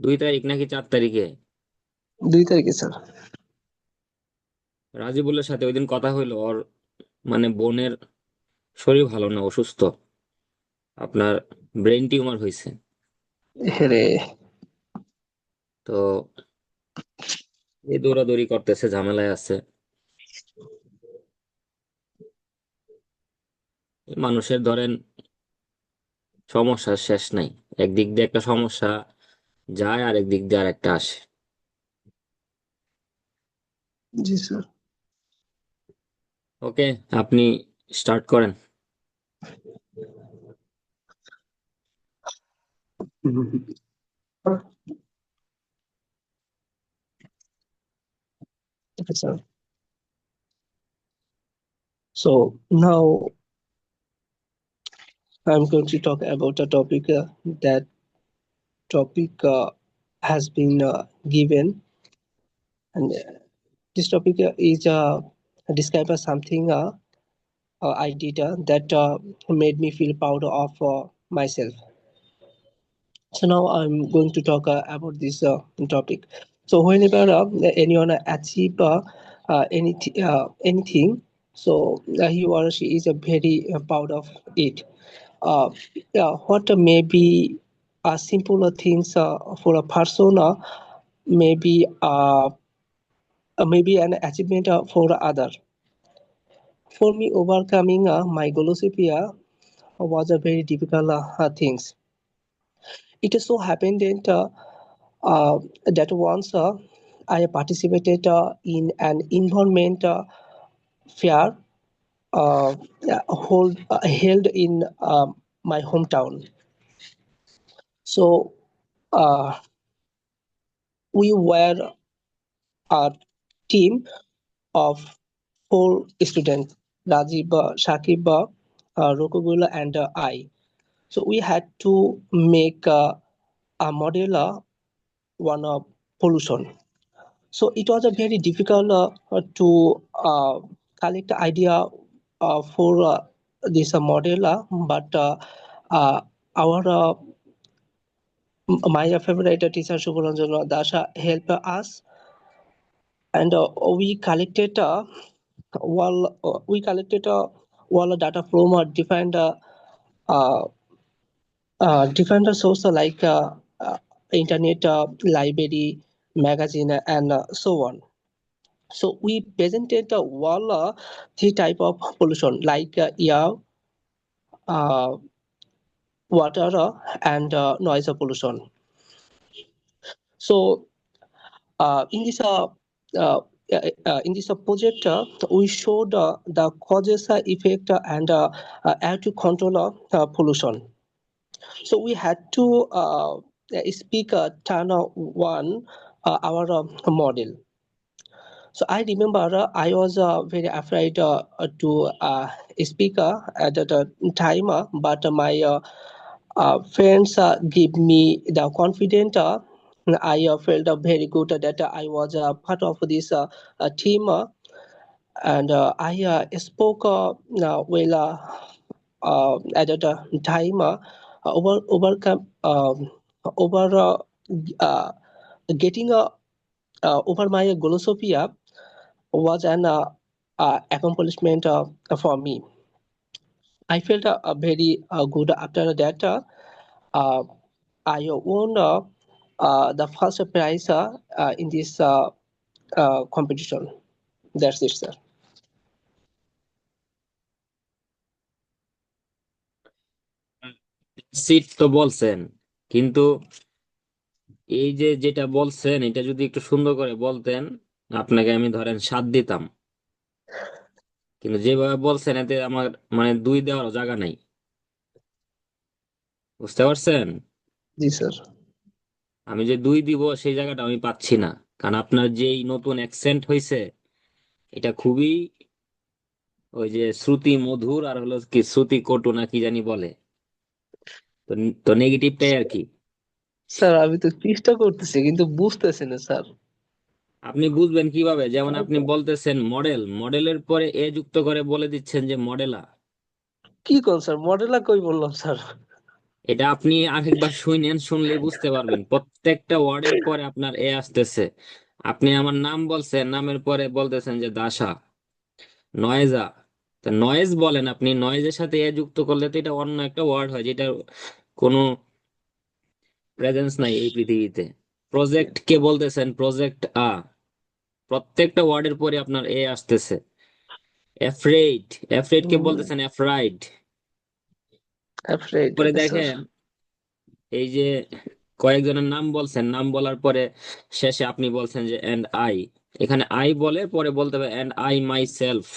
2 তারিখ নাকি 4 তারিখে? 2 তারিখে স্যার। রাজিবুলের সাথে ওইদিন কথা হইলো, ওর মানে বোনের শরীর ভালো না, অসুস্থ, আপনার ব্রেন টিউমার হয়েছে। হেরে। তো এই দৌড়াদৌড়ি করতেছে, ঝামেলায় আছে। মানুষের ধরেন সমস্যার শেষ নাই, একদিক দিয়ে একটা সমস্যা যায় আর একদিক দিয়ে আর একটা আসে। জি স্যার। ওকে, আপনি স্টার্ট করেন। Okay, sir. So now I'm going to talk about a topic. That topic has been given, and this topic is described as something I did that made me feel proud of myself. So now I'm going to talk about this topic. So whenever anyone achieve anything, so he or she is very proud of it. Uh, yeah, what may be simple things for a person, maybe an achievement for other. For me, overcoming my golosophia was a very difficult things. It so happened that once I participated in an environment fair held in my hometown. So uh, we were a team of 4 students, Rajiv, Shakib, Rokugula, and I. So we had to make a model one pollution. So it was a very difficult to collect the idea for this model, but uh, our my favorite teacher Shubharanjana Dasha helped us, and we collected all data from uh, different sources like internet, library, magazine, and so on. So we presented all three type of pollution like air, uh, water, and noise pollution. So in this uh, in this project, we showed the causes, effect, and how to control pollution. So we had to speak turn one our model. So I remember I was very afraid to speak at the time, but my friends give me the confidence. I felt very good that I was part of this team, and I spoke well at the time. Overcome over uh, getting over my golosophia was an accomplishment for me. I felt very good after that. Uh, I won the first prize in this competition. That's it, sir. Seat তো বলছেন, কিন্তু এই যে যেটা বলছেন এটা যদি একটু সুন্দর করে বলতেন, আপনাকে আমি ধরেন 7 দিতাম। কিন্তু যেভাবে বলছেন এতে আমার মানে 2 দেওয়ার জায়গা নাই। বুঝতে পারছেন? জি স্যার। আমি যে 2 দিব সেই জায়গাটা আমি পাচ্ছি না। কারণ আপনার যেই নতুন অ্যাকসেন্ট হয়েছে, এটা খুবই ওই যে শ্রুতি মধুর আর হলো কি শ্রুতি কটু না কি জানি বলে। তো তো নেগেটিভটাই আর কি। স্যার আমি তো চেষ্টা করতেছি কিন্তু বুঝতেছি না স্যার। আপনি বুঝবেন কিভাবে? যেমন আপনি বলতেছেন মডেল, মডেলের পরে এ যুক্ত করে বলে দিচ্ছেন যে মডেলা। কি কোন স্যার, মডেলা কই বললাম স্যার? এটা আপনি আরেকবার শুনেন, শুনলেই বুঝতে পারবেন প্রত্যেকটা ওয়ার্ডের পরে আপনার এ আসতেছে। আপনি আমার নাম বলছেন, নামের পরে বলতেছেন যে দাসা, নয়েজা। তা নয়েজ বলেন, আপনি নয়েজের সাথে এ যুক্ত করলে তো এটা অন্য একটা ওয়ার্ড হয়, যেটা কোনো প্রেজেন্স নাই এই পৃথিবীতে। প্রজেক্ট কে বলতেছেন, প্রজেক্ট প্রত্যেকটা ওয়ার্ডের পরে আপনার এ আসতেছে। অ্যাফ্রেড, অ্যাফ্রেড কে বলতেছেন অ্যাফ্রাইড। afraid. পরে Okay, sir. দেখেন এই যে কয়েকজনের নাম বলছেন, নাম বলার পরে শেষে আপনি বলছেন যে এন্ড আই, এখানে আই বলে পরে বলতে হবে and I myself.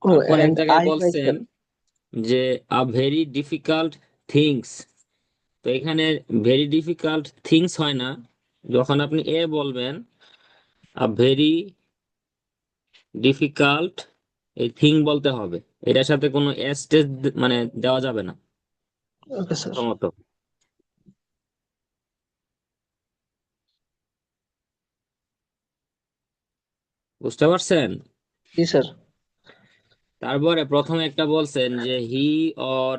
Oh, তারপর এক and জায়গায় I বলছেন myself. যে আ ভেরি ডিফিকাল্ট থিংস। তো এখানে ভেরি ডিফিকাল্ট থিংস হয় না, যখন আপনি এ বলবেন আ ভেরি ডিফিকাল্ট, এই থিং বলতে হবে, এটার সাথে কোনো এস টেস মানে দেওয়া যাবে না Okay, sir. প্রথমত। বুঝতে পারছেন? Yes, sir. তারপরে প্রথমে একটা বলছেন যে or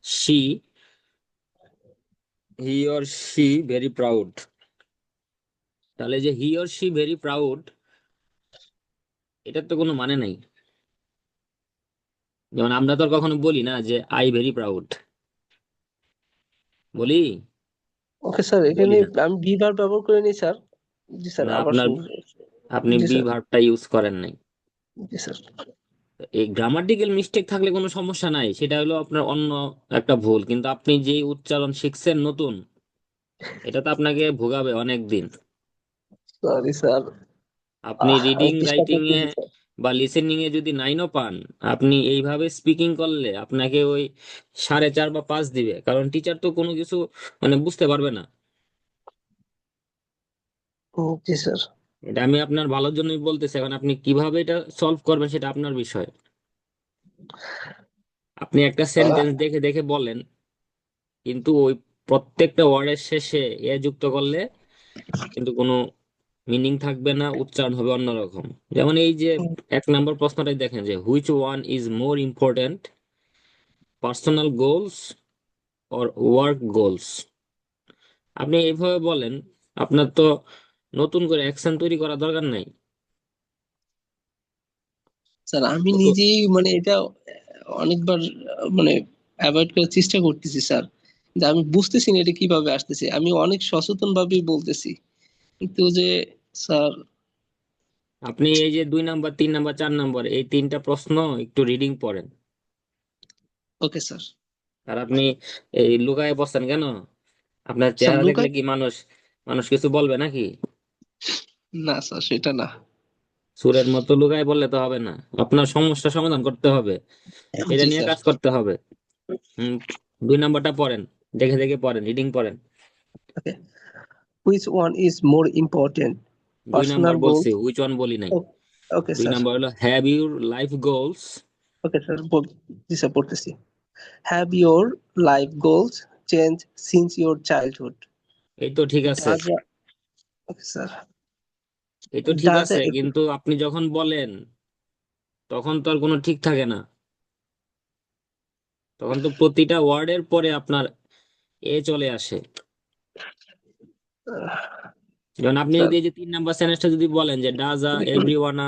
she he or she very proud. তাহলে যে অর শি ভেরি প্রাউড, এটার তো কোনো মানে নাই। যেমন আমরা তো আর কখনো বলি না যে আই ভেরি প্রাউড, বলি? Okay, sir. বলি এখানে না। আমি বি ভার্ব ব্যবহার করে নি, স্যার। জি স্যার, না, আবার আপনার, শুনুন। আপনি জি বি স্যার। ভার্বটা ইউজ করেন নাই। জি স্যার। এই গ্রামাটিক্যাল মিস্টেক থাকলে কোনো সমস্যা নাই, সেটা হলো আপনার অন্য একটা ভুল, কিন্তু আপনি যেই উচ্চারণ শিখছেন নতুন, এটা তো আপনাকে ভোগাবে অনেক দিন। Sorry sir. আপনি আমি রিডিং চেষ্টা রাইটিং এ করতেছি স্যার। বা লিসেনিং এ যদি 9ও পান, আপনি এইভাবে স্পিকিং করলে আপনাকে ওই 4.5 বা 5 দিবে, কারণ টিচার তো কোনো কিছু মানে বুঝতে পারবে না। জি স্যার। এটা আমি আপনার ভালোর জন্যই বলতেছি, এখন আপনি কিভাবে এটা সলভ করবেন সেটা আপনার বিষয়। আপনি একটা আহ, সেন্টেন্স দেখে দেখে বলেন, কিন্তু ওই প্রত্যেকটা ওয়ার্ডের শেষে এ যুক্ত করলে কিন্তু কোনো মিনিং থাকবে না, উচ্চারণ হবে অন্যরকম। যেমন এই যে 1 নম্বর প্রশ্নটাই দেখেন যে which one is more important, personal goals or work goals. আপনি এইভাবে বলেন, আপনার তো নতুন করে অ্যাকশন তৈরি করা দরকার নাই। স্যার আমি নতুন, নিজেই মানে এটা অনেকবার মানে অ্যাভয়েড করার চেষ্টা করতেছি স্যার। যে আমি বুঝতেছি না এটা কিভাবে আসতেছে, আমি অনেক সচেতন ভাবেই বলতেছি, কিন্তু যে স্যার। আপনি এই যে 2 নম্বর, 3 নম্বর, 4 নম্বর, এই 3টা প্রশ্ন একটু রিডিং পড়েন। Okay sir. আর আপনি এই লুকায় বসছেন কেন? আপনার স্যার চেহারা দেখলে লুকাই কি মানুষ মানুষ কিছু বলবে নাকি? না স্যার, সেটা না। সুরের মতো লুকায় বললে তো হবে না, আপনার সমস্যা সমাধান করতে হবে, এটা জি নিয়ে স্যার। কাজ করতে হবে। হুম। 2 নম্বরটা পড়েন, দেখে দেখে পড়েন, রিডিং পড়েন। Okay, which one is more important, 2 নম্বর পার্সোনাল বলছি, গোলস। হুইচ ওয়ান বলি নাই। ওকে দুই স্যার। নাম্বার হলো have your life goals. Okay sir, জি স্যার পড়তেছি। Have your life goals change since your childhood? এই তো ঠিক আছে, ডাজ, ওকে স্যার, এই তো ঠিক ডাজ আছে, কিন্তু আপনি যখন বলেন তখন তো আর কোনো ঠিক থাকে না, তখন তো প্রতিটা ওয়ার্ডের পরে আপনার এ চলে আসে। যেমন আপনি স্যার। যদি এই যে 3 নম্বর সেন্টেন্সটা যদি বলেন যে ডাজ এভরিওয়ান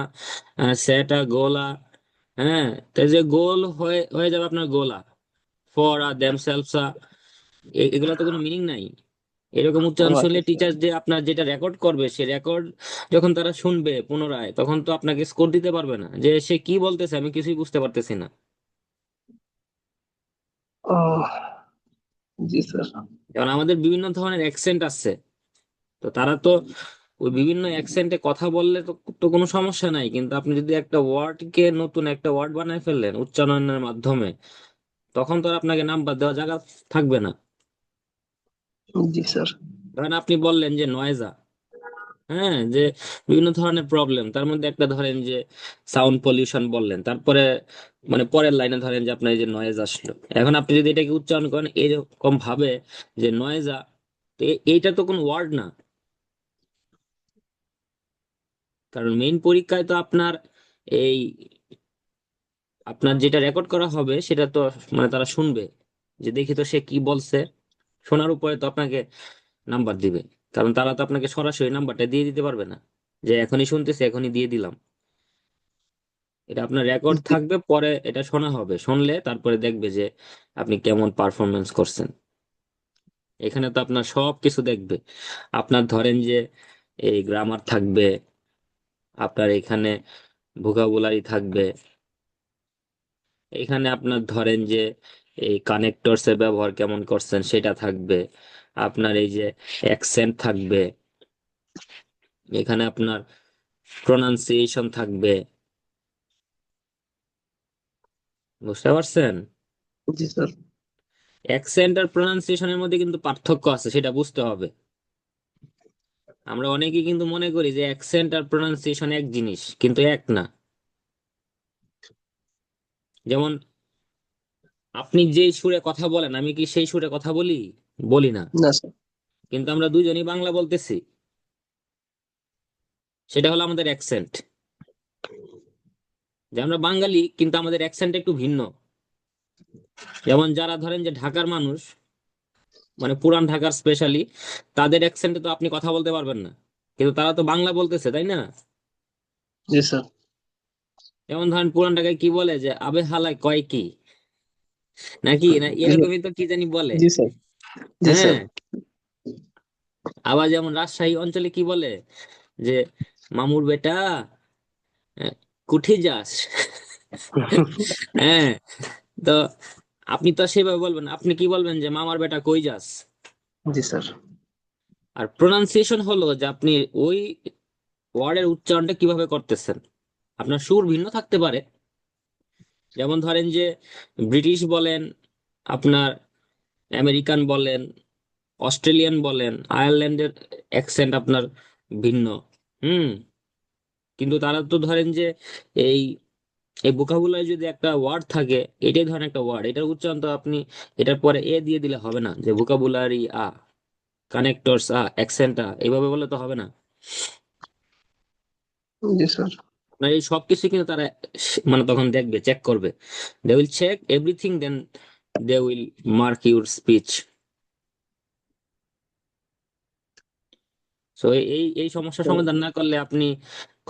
সেট গোলা, হ্যাঁ, তো যে গোল হয়ে হয়ে যাবে আপনার গোলা, ফর দেমসেলভস, এগুলো তো কোনো মিনিং নাই। এরকম উচ্চারণ শুনলে ওকে স্যার। টিচার যে আপনার যেটা রেকর্ড করবে, সে রেকর্ড যখন তারা শুনবে পুনরায়, তখন তো আপনাকে স্কোর দিতে পারবে না যে সে কি বলতেছে, আমি কিছুই বুঝতে পারতেছি না। ও, জি স্যার। যেমন আমাদের বিভিন্ন ধরনের অ্যাকসেন্ট আছে, তো তারা তো ওই বিভিন্ন অ্যাকসেন্টে কথা বললে তো তো কোনো সমস্যা নাই, কিন্তু আপনি যদি একটা ওয়ার্ডকে নতুন একটা ওয়ার্ড বানায় ফেললেন উচ্চারণের মাধ্যমে, তখন তো আর আপনাকে নাম্বার দেওয়া জায়গা থাকবে না। জি স্যার। ধরেন আপনি বললেন যে নয়জা, হ্যাঁ, যে বিভিন্ন ধরনের প্রবলেম, তার মধ্যে একটা ধরেন যে সাউন্ড পলিউশন বললেন, তারপরে মানে পরের লাইনে ধরেন যে আপনার এই যে নয়েজ আসলো, এখন আপনি যদি এটাকে উচ্চারণ করেন এরকম ভাবে যে নয়েজা, তো এইটা তো কোনো ওয়ার্ড না, কারণ মেইন পরীক্ষায় তো আপনার এই আপনার যেটা রেকর্ড করা হবে সেটা তো মানে তারা শুনবে। যে দেখি তো সে কি বলছে, শোনার উপরে তো আপনাকে নাম্বার দিবে। কারণ তারা তো আপনাকে সরাসরি নাম্বারটা দিয়ে দিতে পারবে না যে এখনই শুনতেছি এখনই দিয়ে দিলাম। এটা আপনার রেকর্ড জি থাকবে, পরে এটা শোনা হবে, শুনলে তারপরে দেখবে যে আপনি কেমন পারফরমেন্স করছেন। এখানে তো আপনার সব কিছু দেখবে। আপনার ধরেন যে এই গ্রামার থাকবে, আপনার এখানে ভোকাবুলারি থাকবে, এখানে আপনার ধরেন যে এই কানেক্টরস এর ব্যবহার কেমন করছেন সেটা থাকবে, আপনার এই যে অ্যাকসেন্ট থাকবে, এখানে আপনার প্রোনাউন্সিয়েশন থাকবে। বুঝতে পারছেন? জি স্যার। অ্যাকসেন্ট আর প্রোনাউন্সিয়েশনের মধ্যে কিন্তু পার্থক্য আছে, সেটা বুঝতে হবে। আমরা অনেকেই কিন্তু মনে করি যে অ্যাকসেন্ট আর প্রোনাউন্সিয়েশন এক জিনিস, কিন্তু এক না। যেমন আপনি যেই সুরে কথা বলেন আমি কি সেই সুরে কথা বলি? বলি না। না স্যার। কিন্তু আমরা দুজনই বাংলা বলতেছি, সেটা হলো আমাদের অ্যাকসেন্ট। যে আমরা বাঙালি কিন্তু আমাদের অ্যাকসেন্ট একটু ভিন্ন। যেমন যারা ধরেন যে ঢাকার মানুষ, মানে পুরান ঢাকার স্পেশালি, তাদের অ্যাকসেন্টে তো আপনি কথা বলতে পারবেন না, কিন্তু তারা তো বাংলা বলতেছে, তাই না? জি স্যার। যেমন ধরেন পুরান ঢাকায় কি বলে যে আবে হালায় কয় কি, নাকি না জি এরকমই তো কি জানি বলে। জি স্যার। জি হ্যাঁ। স্যার। আবার যেমন রাজশাহী অঞ্চলে কি বলে যে মামুর বেটা, আহ, কুঠি যাস। হ্যাঁ। তো আপনি তো সেভাবে বলবেন না। আপনি কি বলবেন যে মামার বেটা কই যাস। জি স্যার। আর প্রোনাউন্সিয়েশন হলো যে আপনি ওই ওয়ার্ডের উচ্চারণটা কিভাবে করতেছেন। আপনার সুর ভিন্ন থাকতে পারে। যেমন ধরেন যে ব্রিটিশ বলেন, আপনার আমেরিকান বলেন, অস্ট্রেলিয়ান বলেন, আয়ারল্যান্ডের অ্যাকসেন্ট আপনার ভিন্ন। হুম। কিন্তু তারা তো ধরেন যে এই এই ভোকাবুলারি যদি একটা ওয়ার্ড থাকে, এটাই ধরেন একটা ওয়ার্ড, এটার উচ্চারণ তো আপনি এটার পরে এ দিয়ে দিলে হবে না, যে ভোকাবুলারি আ, কানেক্টরস আ, অ্যাকসেন্ট আ, এইভাবে বলে তো হবে না। জি স্যার। আপনার এই সবকিছু কিন্তু তারা মানে তখন দেখবে, চেক করবে। They will check everything, then they will mark your speech. So এই এই সমস্যা সমাধান না করলে আপনি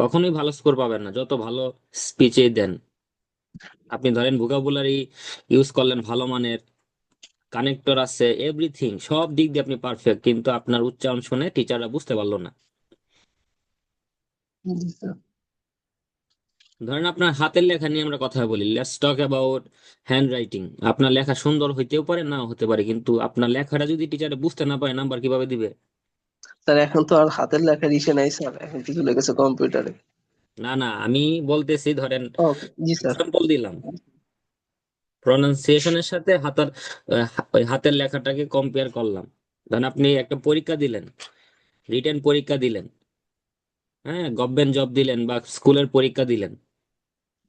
কখনোই ভালো স্কোর পাবেন না, যত ভালো স্পিচে দেন। আপনি ধরেন ভোকাবুলারি ইউজ করলেন ভালো মানের, কানেক্টর আছে, এভরিথিং সব দিক দিয়ে আপনি পারফেক্ট, কিন্তু আপনার উচ্চারণ শুনে টিচাররা বুঝতে পারলো না। জি স্যার। ধরেন আপনার হাতের লেখা নিয়ে আমরা কথা বলি, let's talk about hand writing. আপনার লেখা সুন্দর হইতেও পারে, নাও হতে পারে, কিন্তু আপনার লেখাটা যদি টিচারে বুঝতে না পারে, নাম্বার কিভাবে দিবে? স্যার এখন তো আর হাতের লেখার ইসে নাই স্যার, এখন তো চলে গেছে কম্পিউটারে। না না, আমি বলতেছি ধরেন ওকে জি স্যার। এক্সাম্পল দিলাম, প্রনাউন্সিয়েশনের সাথে হাতের ওই হাতের লেখাটাকে কম্পেয়ার করলাম। ধরেন আপনি একটা পরীক্ষা দিলেন, রিটেন পরীক্ষা দিলেন, হ্যাঁ, গভর্নমেন্ট জব দিলেন বা স্কুলের পরীক্ষা দিলেন।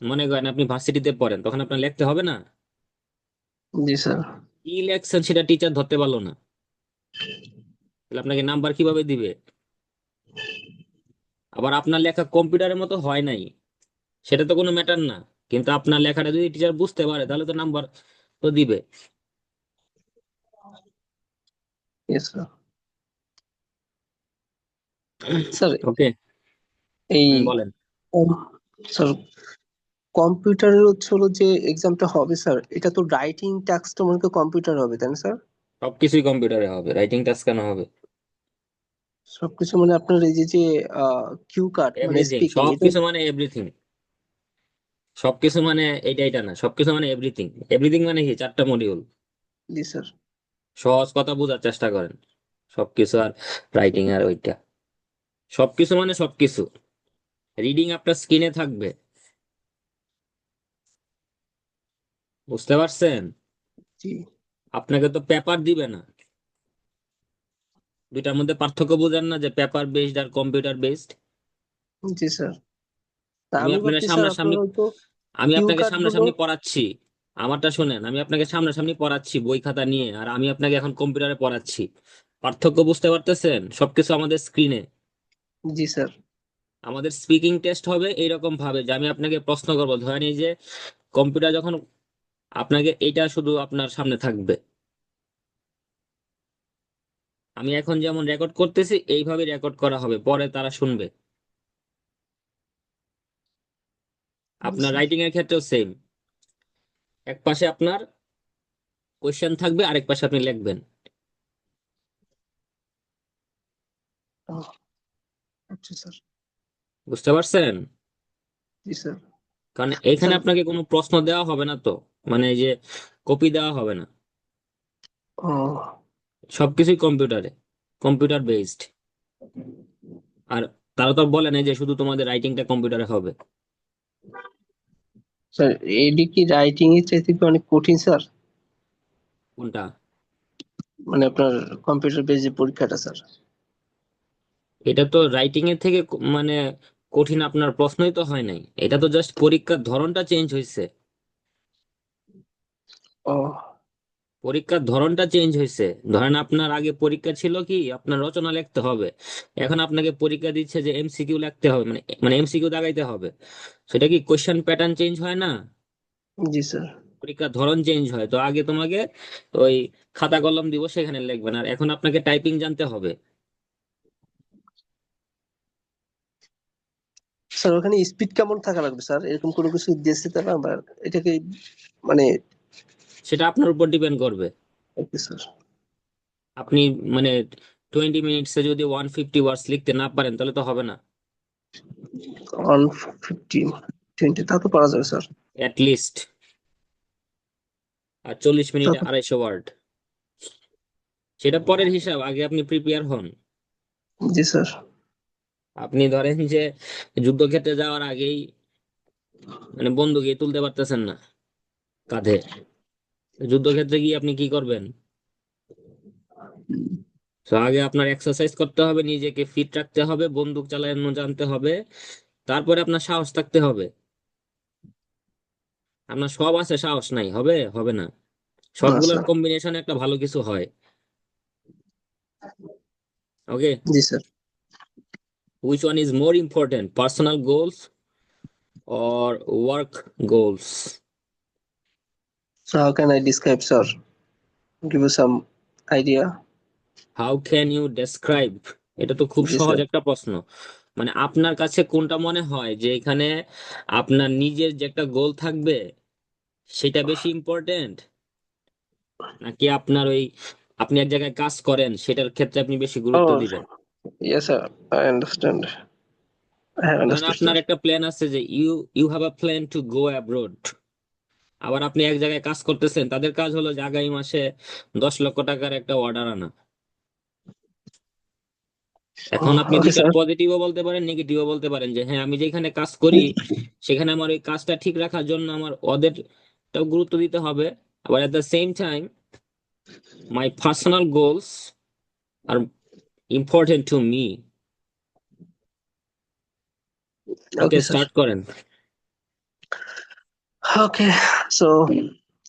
মনে করেন আপনি ভার্সিটিতে পড়েন, তখন আপনার লিখতে হবে না? জি স্যার। কি লেখছেন সেটা টিচার ধরতে পারলো না, তাহলে আপনাকে নাম্বার কিভাবে দিবে? আবার আপনার লেখা কম্পিউটারের মতো হয় নাই, সেটা তো কোনো ম্যাটার না, কিন্তু আপনার লেখাটা যদি টিচার বুঝতে পারে তাহলে তো নাম্বার তো দিবে। Yes sir. Sir okay. এই বলেন। স্যার কম্পিউটারের হচ্ছে হলো যে এক্সামটা হবে স্যার, এটা তো রাইটিং টাস্কটা মনে হয় কম্পিউটার হবে তাই না স্যার? সবকিছুই কম্পিউটারে হবে, রাইটিং টাস্ক কেন হবে? সবকিছু মানে আপনার এই যে যে কিউ কার্ড মানে এভরিথিং, স্পিকিং এটা। সবকিছু মানে এভরিথিং। সবকিছু মানে এইটা এটা না, সবকিছু মানে এভরিথিং। এভরিথিং মানে কি, চারটা মডিউল। জি স্যার। সহজ কথা বোঝার চেষ্টা করেন। সবকিছু আর রাইটিং আর ওইটা, সবকিছু মানে সবকিছু। রিডিং আপনার স্ক্রিনে থাকবে, বুঝতে পারছেন? জি। আপনাকে তো পেপার দিবে না। দুইটার মধ্যে পার্থক্য বোঝেন না, যে পেপার বেসড আর কম্পিউটার বেসড? জি স্যার। তা আমি আমি আপনাকে ভাবছি স্যার আপনার সামনাসামনি, হয়তো আমি কিউ আপনাকে কার্ড গুলো। সামনাসামনি পড়াচ্ছি। আমারটা শুনেন, আমি আপনাকে সামনাসামনি পড়াচ্ছি বই খাতা নিয়ে, আর আমি আপনাকে এখন কম্পিউটারে পড়াচ্ছি। পার্থক্য বুঝতে পারতেছেন? সবকিছু আমাদের স্ক্রিনে। জি স্যার। আমাদের স্পিকিং টেস্ট হবে এইরকম ভাবে যে আমি আপনাকে প্রশ্ন করবো, ধরেন এই যে কম্পিউটার যখন আপনাকে এটা শুধু আপনার সামনে থাকবে। আমি এখন যেমন রেকর্ড করতেছি এইভাবে রেকর্ড করা হবে, পরে তারা শুনবে। জি আপনার স্যার। রাইটিং এর ক্ষেত্রেও সেম, এক পাশে আপনার কোয়েশ্চেন থাকবে, আরেক পাশে আপনি লিখবেন। আচ্ছা স্যার। বুঝতে পারছেন? জি স্যার। কারণ এখানে স্যার, আপনাকে কোনো প্রশ্ন দেওয়া হবে না তো, মানে এই যে কপি দেওয়া হবে না, ও সবকিছুই কম্পিউটারে, কম্পিউটার বেসড। আর তারা তো বলে না যে শুধু তোমাদের রাইটিংটা কম্পিউটারে হবে। স্যার, এডি কি রাইটিং এর চাইতে কি অনেক কঠিন স্যার? কোনটা? মানে আপনার কম্পিউটার বেস যে পরীক্ষাটা স্যার। এটা তো রাইটিং এর থেকে মানে কঠিন আপনার প্রশ্নই তো হয় নাই, এটা তো জাস্ট পরীক্ষার ধরনটা চেঞ্জ হয়েছে। ও পরীক্ষার ধরনটা চেঞ্জ হয়েছে। ধরেন আপনার আগে পরীক্ষা ছিল কি আপনার রচনা লিখতে হবে, এখন আপনাকে পরীক্ষা দিচ্ছে যে এমসিকিউ লিখতে হবে, মানে মানে এমসিকিউ দাগাইতে হবে। সেটা কি কোশ্চেন প্যাটার্ন চেঞ্জ হয় না? জি স্যার। পরীক্ষার ধরন চেঞ্জ হয়। তো আগে তোমাকে ওই খাতা কলম দিব সেখানে লিখবেন, আর এখন আপনাকে টাইপিং জানতে হবে। স্যার, ওখানে স্পিড কেমন থাকা লাগবে স্যার? এরকম কোনো কিছু দিয়েছে তারা, বা এটাকে মানে? সেটা আপনার উপর ডিপেন্ড করবে। Okay sir. আপনি মানে 20 মিনিটসে যদি 150 ওয়ার্ডস লিখতে না পারেন তাহলে তো হবে না। 150, 20 তা তো পারা যাবে স্যার। At least. আর 40 মিনিটে তা- 250 ওয়ার্ড, সেটা পরের হিসাব, আগে আপনি প্রিপেয়ার হন। জি স্যার। আপনি ধরেন যে যুদ্ধক্ষেত্রে যাওয়ার আগেই মানে বন্দুক এই তুলতে পারতেছেন না কাঁধে, যুদ্ধক্ষেত্রে গিয়ে আপনি কি করবেন? তো আগে আপনার এক্সারসাইজ করতে হবে, নিজেকে ফিট রাখতে হবে, বন্দুক চালানো জানতে হবে, তারপরে আপনার সাহস থাকতে হবে। আপনার সব আছে, সাহস নাই, হবে হবে না। না সবগুলোর স্যার। কম্বিনেশন একটা ভালো কিছু হয়। ওকে, জি sir. Which one is more important, personal goals or work goals? So how can I describe, sir? Give you some idea. How can you describe? এটা তো খুব জি সহজ স্যার। একটা প্রশ্ন। মানে আপনার কাছে কোনটা মনে হয় যে এখানে আপনার নিজের যে একটা গোল থাকবে সেটা বেশি ইম্পর্টেন্ট, নাকি আপনার ওই আপনি এক জায়গায় কাজ করেন সেটার ক্ষেত্রে আপনি বেশি গুরুত্ব Oh, দিবেন? yes, sir. I understand. I have ধরেন understood, sir. আপনার একটা প্ল্যান আছে যে you you have a plan to go abroad, আবার আপনি এক জায়গায় কাজ করতেছেন, তাদের কাজ হলো যে আগামী মাসে 10 লক্ষ টাকার একটা অর্ডার আনা। এখন আপনি Okay, দুইটার sir. পজিটিভও বলতে পারেন, নেগেটিভও বলতে পারেন, যে হ্যাঁ আমি যেখানে কাজ করি সেখানে আমার ওই কাজটা ঠিক রাখার জন্য আমার ওদেরটাও গুরুত্ব দিতে হবে, আবার at the same time my personal goals are important to me. Okay, Okay, sir. Start করেন। Okay, so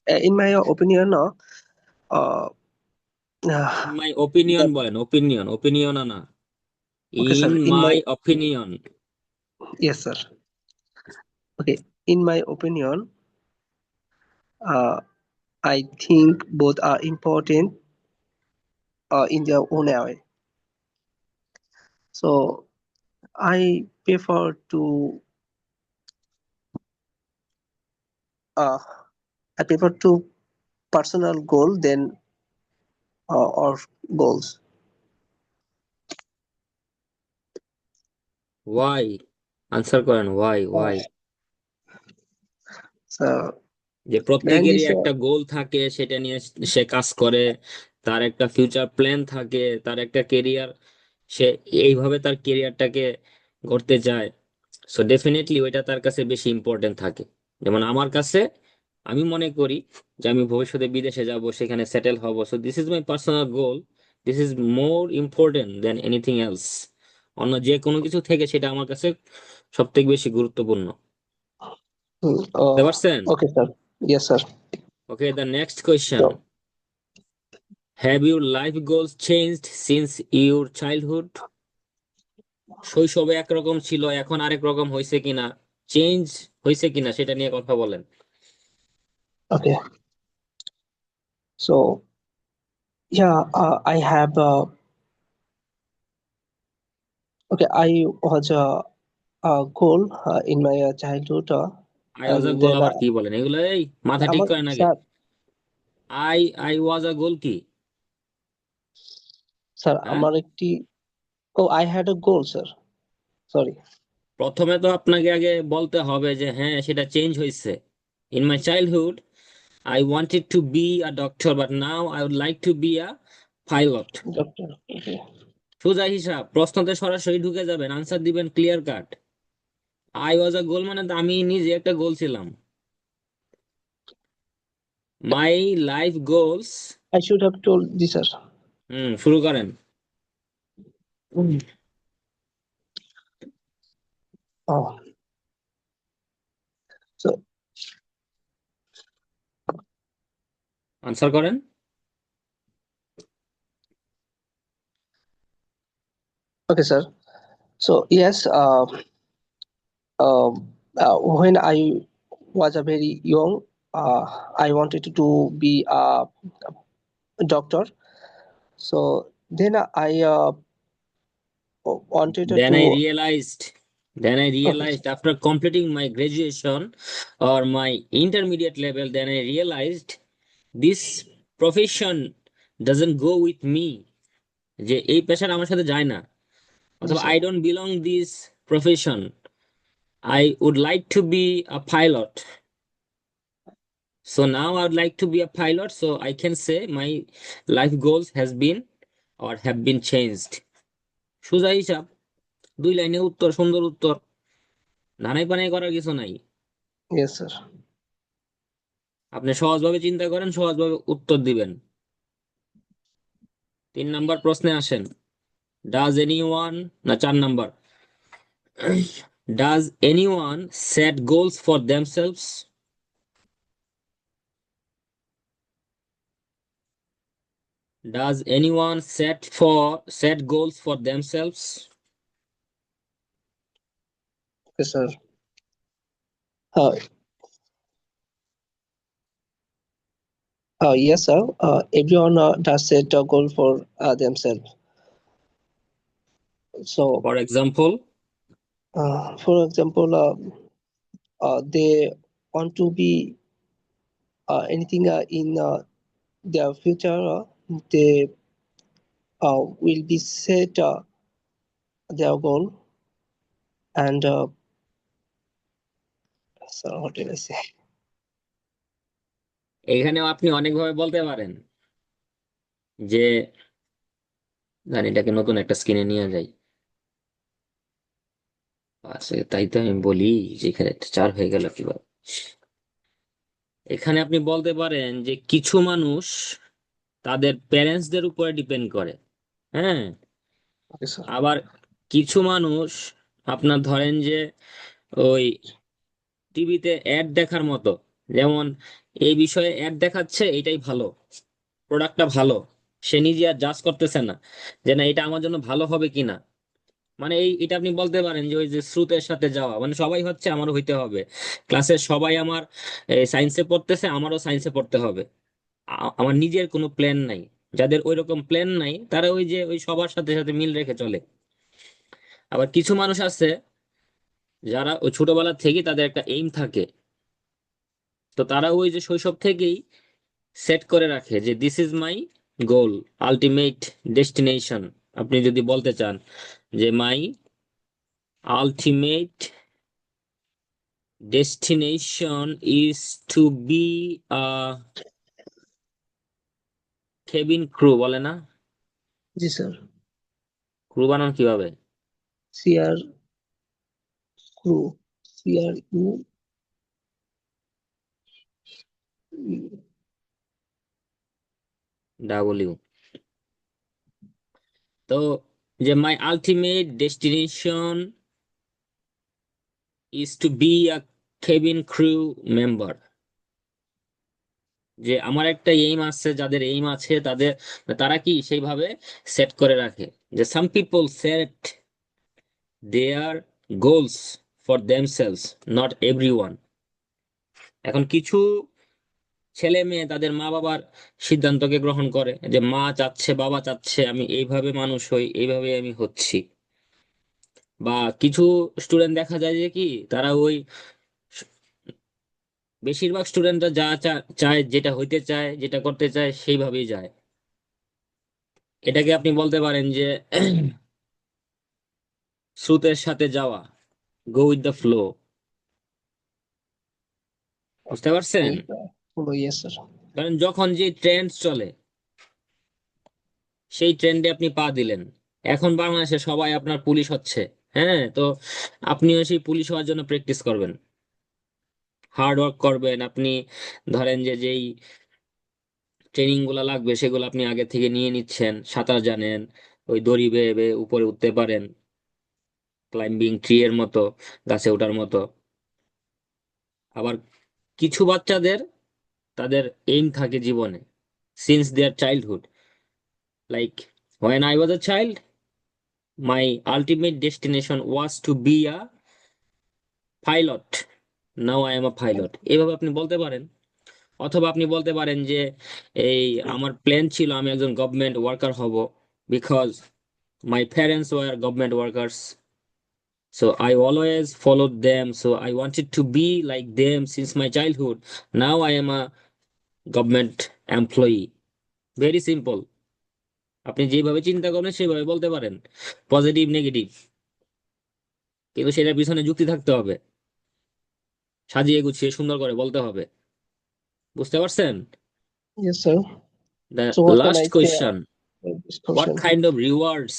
in my opinion, uh, in uh, my opinion the বলেন, ওপিনিয়ন, ওপিনিয়ন না। okay, in sir. In my my opinion. yes, sir. Okay, in my opinion, uh, I think both are important in their own way. So I prefer to uh, I prefer to personal goal than or goals. Why? Answer করেন, why Uh, why? so যে mainly, প্রত্যেকেরই sir. একটা গোল থাকে, সেটা নিয়ে সে কাজ করে, তার একটা ফিউচার প্ল্যান থাকে, তার একটা কেরিয়ার, সে এইভাবে তার কেরিয়ারটাকে গড়তে চায়। সো ডেফিনেটলি ওইটা তার কাছে বেশি ইম্পর্টেন্ট থাকে। যেমন আমার কাছে, আমি মনে করি যে আমি ভবিষ্যতে বিদেশে যাব, সেখানে সেটেল হব, so this is my personal goal, this is more important than anything else. অন্য যে কোনো কিছু থেকে সেটা আমার কাছে সব থেকে বেশি গুরুত্বপূর্ণ। বুঝতে পারছেন? Okay, sir. Yes, sir. Okay, the next question, So, have your life goals changed since your childhood? শৈশবে একরকম ছিল, এখন আরেক রকম হয়েছে কিনা, চেঞ্জ হয়েছে কিনা সেটা নিয়ে কথা বলেন। Okay. So yeah, I have. Okay, I was a goal in my childhood, I was a and goal then আবার কি বলেন এগুলো? এই মাথা ঠিক আমার করেন আগে। স্যার, আই ওয়াজ আ গোল কি? স্যার হ্যাঁ, আমার একটি, I had a goal, sir. Sorry. প্রথমে তো আপনাকে আগে বলতে হবে যে হ্যাঁ সেটা চেঞ্জ হয়েছে। In my childhood I wanted to be a doctor but now I would like to be a pilot. Doctor. Okay. সোজা হিসাব, প্রশ্নতে সরাসরি ঢুকে যাবেন, আনসার দিবেন ক্লিয়ার কাট। আই ওয়াজ আ গোল মানে তো আমি নিজে একটা গোল ছিলাম। My life goals. I should have told this, sir. শুরু করেন। Oh, so আনসার করেন। okay, sir. So yes, when I was a very young, I wanted to be a doctor. So then I wanted Then I to. realized, then I Okay, realized after completing my graduation or my intermediate level, then I realized this profession doesn't go with me, যে এই পেশাটা আমার সাথে যায় না, অথবা this, sir. I don't belong this profession. I would like to be a pilot. So now I would like to be a pilot, so I can say my life goals has been or have been changed. সোজা হিসাব, 2 লাইনে উত্তর, সুন্দর উত্তর, ধানাই পানাই করার কিছু নাই। Yes, sir. আপনি সহজভাবে চিন্তা করেন, সহজভাবে উত্তর দিবেন। 3 নাম্বার প্রশ্নে আসেন। ডাজ এনিওয়ান, না 4 number, does anyone set goals for themselves? Does anyone set goals for themselves? Yes, sir. Uh, yes, sir. Everyone does set a goal for themselves. So, for example? for example, they want to be anything in their future. They will be set their goal, and so what did I say? এখানেও আপনি অনেকভাবে বলতে পারেন যে, জানি এটাকে নতুন একটা স্ক্রিনে নিয়ে যাই। আচ্ছা তাই তো আমি বলি যে এখানে 4 হয়ে গেল কিভাবে। এখানে আপনি বলতে পারেন যে কিছু মানুষ তাদের প্যারেন্টসদের উপরে ডিপেন্ড করে, হ্যাঁ। Okay, sir. আবার কিছু মানুষ আপনার ধরেন যে ওই টিভিতে অ্যাড দেখার মতো, যেমন এই বিষয়ে অ্যাড দেখাচ্ছে এটাই ভালো, প্রোডাক্টটা ভালো, সে নিজে আর জাজ করতেছে না যে না এটা আমার জন্য ভালো হবে কিনা। মানে এটা আপনি বলতে পারেন যে ওই যে স্রোতের সাথে যাওয়া, মানে সবাই হচ্ছে আমারও হইতে হবে, ক্লাসের সবাই আমার সায়েন্সে পড়তেছে আমারও সায়েন্সে পড়তে হবে। আমার নিজের কোনো প্ল্যান নাই। যাদের ওই রকম প্ল্যান নাই তারা ওই যে ওই সবার সাথে সাথে মিল রেখে চলে। আবার কিছু মানুষ আছে যারা ওই ছোটবেলা থেকে তাদের একটা এইম থাকে, তো তারা ওই যে শৈশব থেকেই সেট করে রাখে যে this is my goal, ultimate destination. আপনি যদি বলতে চান যে my ultimate destination is to be a cabin crew, বলে না? Yes, sir. ক্রু বানান কিভাবে? CR crew. CRU. ডাব্লিউ। তো যে my ultimate destination is to be a cabin crew member, যে আমার একটা এইম আছে, যাদের এইম আছে তাদের, তারা কি সেইভাবে সেট করে রাখে যে some people set there goals for themselves, not everyone. এখন কিছু ছেলে মেয়ে তাদের মা বাবার সিদ্ধান্তকে গ্রহণ করে, যে মা চাচ্ছে বাবা চাচ্ছে আমি এইভাবে মানুষ হই, এইভাবে আমি হচ্ছি। বা কিছু স্টুডেন্ট দেখা যায় যে কি তারা ওই বেশিরভাগ স্টুডেন্টরা যা চায়, যেটা হইতে চায়, যেটা করতে চায় সেইভাবেই যায়। এটাকে আপনি বলতে পারেন যে স্রোতের সাথে যাওয়া, গো উইথ দ্য ফ্লো। বুঝতে পারছেন? With follow, yes, sir. কারণ যখন যে ট্রেন্ড চলে সেই ট্রেন্ডে আপনি পা দিলেন। এখন বাংলাদেশে সবাই আপনার পুলিশ হচ্ছে, হ্যাঁ, তো আপনিও সেই পুলিশ হওয়ার জন্য প্র্যাকটিস করবেন, হার্ড ওয়ার্ক করবেন। আপনি ধরেন যে যেই ট্রেনিং গুলা লাগবে সেগুলো আপনি আগে থেকে নিয়ে নিচ্ছেন, সাঁতার জানেন, ওই দড়ি বেয়ে বেয়ে উপরে উঠতে পারেন, ক্লাইম্বিং ট্রি এর মতো, গাছে ওঠার মতো। আবার কিছু বাচ্চাদের তাদের এইম থাকে জীবনে since their childhood, like when I was a child, my ultimate destination was to be a pilot, now I am a pilot, এভাবে আপনি বলতে পারেন। অথবা আপনি বলতে পারেন যে এই আমার প্ল্যান ছিল আমি একজন গভর্নমেন্ট ওয়ার্কার হব, because my parents were government workers, so I always followed them, so I wanted to be like them since my childhood. Now I am a government employee. Very simple. আপনি যেভাবে চিন্তা করবেন সেভাবে বলতে পারেন, positive negative, কিন্তু সেটার পিছনে যুক্তি থাকতে হবে, সাজিয়ে গুছিয়ে সুন্দর করে বলতে হবে। বুঝতে পারছেন? Yes, sir. The So what can last I say question, about this what question? kind of rewards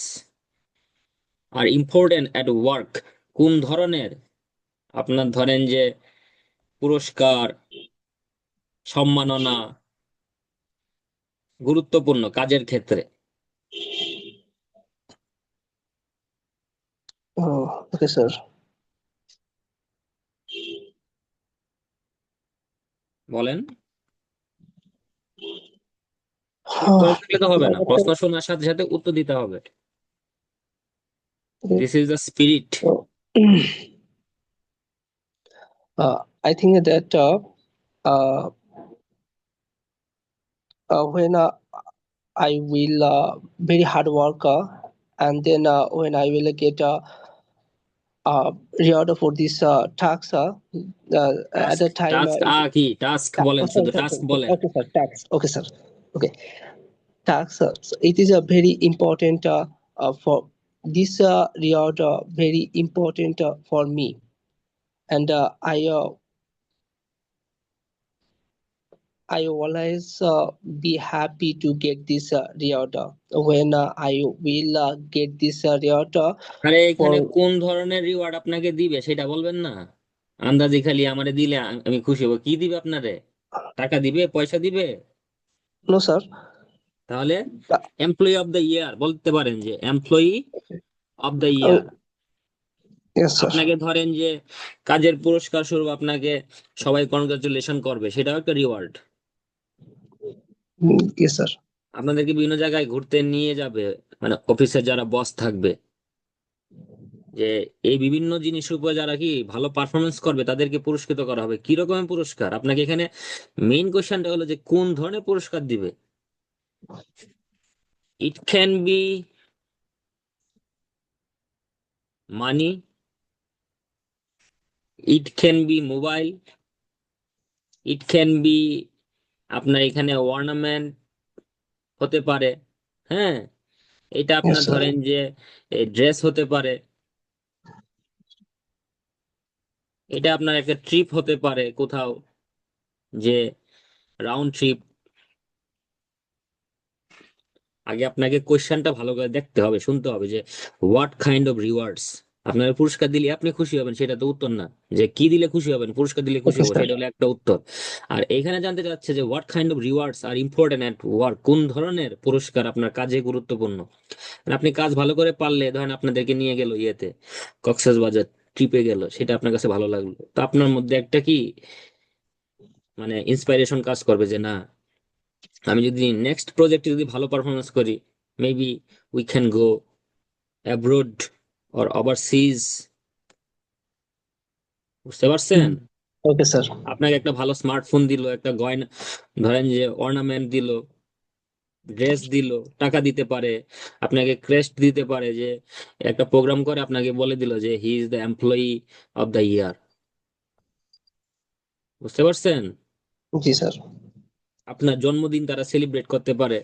are important at work? কোন ধরনের আপনার ধরেন যে পুরস্কার, সম্মাননা গুরুত্বপূর্ণ কাজের ক্ষেত্রে? Oh, okay, sir. বলেন। চুপ করে থাকলে তো হবে না, প্রশ্ন শোনার সাথে সাথে উত্তর দিতে হবে। Okay. This is the spirit. So, I think that uh, when I will very hard worker, and then when I will get reward for this tax, at task, the time, task কি task বলেন, oh, শুধু sorry, sorry, task sorry, sorry. বলেন। Okay, sir, tax. Okay, sir. Okay, tax. So it is a very important for this reward, very important for me, and I always be happy to get this reward when I will get this reward আরে এখানে for কোন ধরনের reward আপনাকে দিবে সেটা বলবেন না। আন্দাজি খালি আমারে দিলে আমি খুশি হব, কি দিবে আপনারে? টাকা দিবে, পয়সা দিবে? no, sir. তাহলে Uh, এমপ্লয়ি অফ দ্য ইয়ার বলতে পারেন, যে employee of the uh, year. yes, sir. আপনাকে ধরেন যে কাজের পুরস্কার স্বরূপ আপনাকে সবাই কনগ্রাচুলেশন করবে, সেটাও একটা রিওয়ার্ড। Yes, sir. আপনাদেরকে বিভিন্ন জায়গায় ঘুরতে নিয়ে যাবে, মানে অফিসের যারা বস থাকবে, যে এই বিভিন্ন জিনিসের উপর যারা কি ভালো পারফরমেন্স করবে তাদেরকে পুরস্কৃত করা হবে। কি রকমের পুরস্কার? আপনাকে এখানে মেইন কোশ্চেনটা হলো যে কোন ধরনের পুরস্কার দিবে। It can be money, it can be mobile, it can be আপনার এখানে অর্নামেন্ট হতে পারে, হ্যাঁ, এটা আপনার Yes, sir. ধরেন যে ড্রেস হতে পারে, এটা আপনার একটা ট্রিপ হতে পারে কোথাও, যে রাউন্ড ট্রিপ। আগে আপনাকে কোশ্চেনটা ভালো করে দেখতে হবে, শুনতে হবে, যে হোয়াট কাইন্ড অফ রিওয়ার্ডস। আপনার পুরস্কার দিলে আপনি খুশি হবেন সেটা তো উত্তর না, যে কি দিলে খুশি হবেন, পুরস্কার দিলে খুশি Okay, হবো sir. সেটা হলো একটা উত্তর। আর এখানে জানতে চাচ্ছে যে what kind of rewards are important at work, কোন ধরনের পুরস্কার আপনার কাজে গুরুত্বপূর্ণ। মানে আপনি কাজ ভালো করে পারলে, ধরেন আপনাদেরকে নিয়ে গেল ইয়েতে, কক্সবাজার ট্রিপে গেল, সেটা আপনার কাছে ভালো লাগলো, তো আপনার মধ্যে একটা কি মানে ইন্সপাইরেশন কাজ করবে, যে না আমি যদি নেক্সট প্রজেক্টে যদি ভালো পারফরমেন্স করি, maybe we can go abroad or overseas. বুঝতে পারছেন? Mm. Okay, sir. আপনাকে একটা ভালো স্মার্টফোন দিল, একটা গয়না, ধরেন যে অর্নামেন্ট দিল, ড্রেস দিল, টাকা দিতে পারে, আপনাকে ক্রেস্ট দিতে পারে, যে একটা প্রোগ্রাম করে আপনাকে বলে দিল যে he is the employee of the ইয়ার। বুঝতে পারছেন? জি স্যার। আপনার জন্মদিন তারা সেলিব্রেট করতে পারে।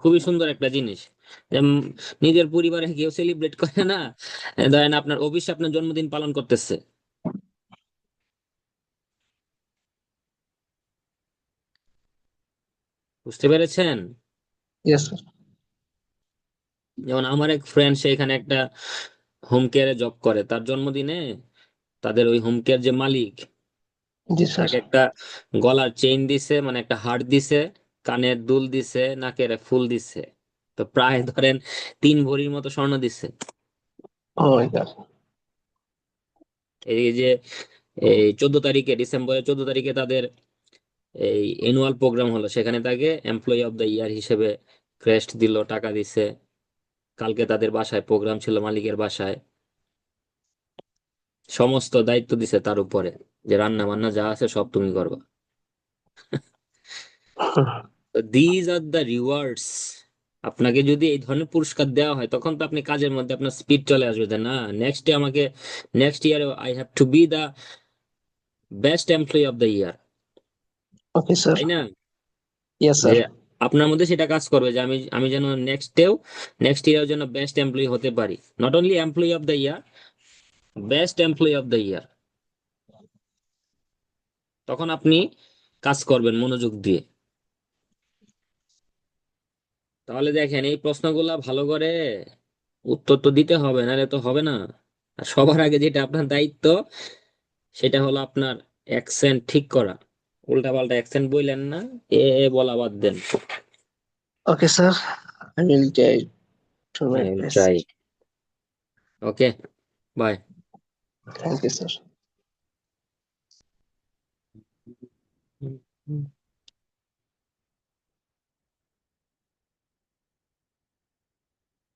খুবই সুন্দর একটা জিনিস। যে নিজের পরিবারে কেউ সেলিব্রেট করে না, ধরেন আপনার অফিসে আপনার জন্মদিন পালন করতেছে। বুঝতে পেরেছেন? Yes, sir. যেমন আমার এক ফ্রেন্ড, সে এখানে একটা হোম কেয়ারে জব করে, তার জন্মদিনে তাদের ওই হোম কেয়ার যে মালিক, জি স্যার। তাকে একটা গলার চেইন দিছে, মানে একটা হার দিছে, কানের দুল দিছে, নাকের ফুল দিছে। তো প্রায় ধরেন 3 ভরির মতো স্বর্ণ দিছে। Oh my God. এই যে এই 14 তারিখে, ডিসেম্বরের 14 তারিখে তাদের এই অ্যানুয়াল প্রোগ্রাম হলো, সেখানে তাকে এমপ্লয়ি অফ দ্য ইয়ার হিসেবে ক্রেস্ট দিল, টাকা দিছে। কালকে তাদের বাসায় প্রোগ্রাম ছিল, মালিকের বাসায়। সমস্ত দায়িত্ব দিছে তার উপরে, যে রান্না বান্না যা আছে সব তুমি করবা। These are the rewards. আপনাকে যদি এই ধরনের পুরস্কার দেওয়া হয়, তখন তো আপনি কাজের মধ্যে আপনার স্পিড চলে আসবে, যে না, নেক্সট ডে আমাকে, next year I have to be the best employee of the year. Okay, sir. তাই না? Yes, যে sir. আপনার মধ্যে সেটা কাজ করবে, যে আমি আমি যেন নেক্সট ইয়ার যেন বেস্ট এমপ্লয়ি হতে পারি। Not only employee of the year, best employee of the ইয়ার। তখন আপনি কাজ করবেন মনোযোগ দিয়ে। তাহলে দেখেন, এই প্রশ্নগুলা ভালো করে উত্তর তো দিতে হবে, নাহলে তো হবে না। আর সবার আগে যেটা আপনার দায়িত্ব, সেটা হলো আপনার অ্যাকসেন্ট ঠিক করা। উল্টা পাল্টা অ্যাকসেন্ট বললেন না, এ বলা বাদ দেন। Okay, sir. I will try to my I will try. best. Okay, bye. Thank you, sir.